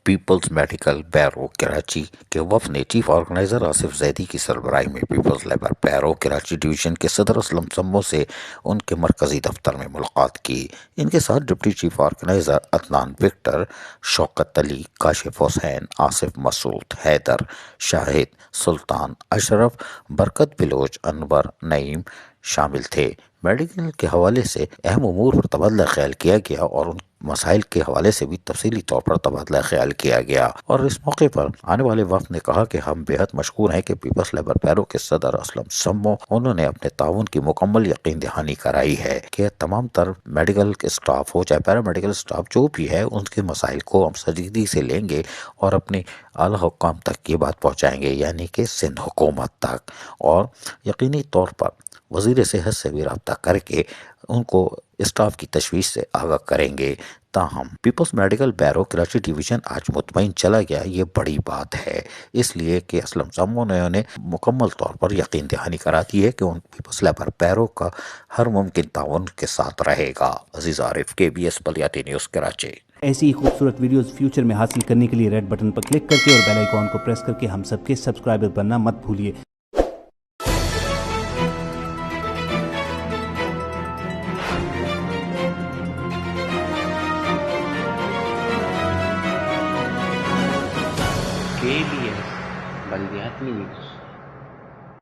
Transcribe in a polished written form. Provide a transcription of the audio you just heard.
Peoples medical بیرو Karachi کے وفد نے چیف آرگنائزر آصف زیدی کی سربراہی میں پیپلز لیبر بیرو کراچی ڈویژن کے صدر اسلم سمو سے ان کے مرکزی دفتر میں ملاقات کی۔ ان کے ساتھ deputy chief organiser Adnan Victor, Shaukat Ali, Kashif Hussain, Asif Masood, Haider, Shahid, Sultan, Ashraf, Barkat Baloch, انور، نعیم شامل تھے۔ میڈیکل کے حوالے سے اہم امور پر تبادلہ خیال کیا گیا اور ان مسائل کے حوالے سے بھی تفصیلی طور پر تبادلہ خیال کیا گیا، اور اس موقع پر آنے والے وفد نے کہا کہ ہم بے حد مشکور ہیں کہ پیپلز لیبر بیرو کے صدر اسلم سمو انہوں نے اپنے تعاون کی مکمل یقین دہانی کرائی ہے کہ تمام تر میڈیکل اسٹاف ہو چاہے پیرامیڈیکل اسٹاف جو بھی ہے ان کے مسائل کو ہم سنجیدگی سے لیں گے اور اپنے اعلیٰ حکام تک یہ بات پہنچائیں گے، یعنی کہ سندھ حکومت تک، اور یقینی طور پر وزیر صحت سے بھی رابطہ کر کے ان کو اسٹاف کی تشویش سے آگاہ کریں گے۔ تاہم پیپلز میڈیکل بیرو کراچی ڈویژن آج مطمئن چلا گیا، یہ بڑی بات ہے، اس لیے کہ اسلم سمو نے انہیں مکمل طور پر یقین دہانی کرا دی ہے کہ ان پیپلز لیبر بیرو کا ہر ممکن تعاون کے ساتھ رہے گا۔ عزیز عارف، KBS بلیاتی نیوز کراچی۔ ایسی ہی خوبصورت ویڈیوز فیوچر میں حاصل کرنے کے لیے ریڈ بٹن پر کلک کر کے اور بیل آئیکن کو پریس کر کے ہم سب کے سبسکرائبر بننا مت بھولیے۔ KBS بلدیاتی نیوز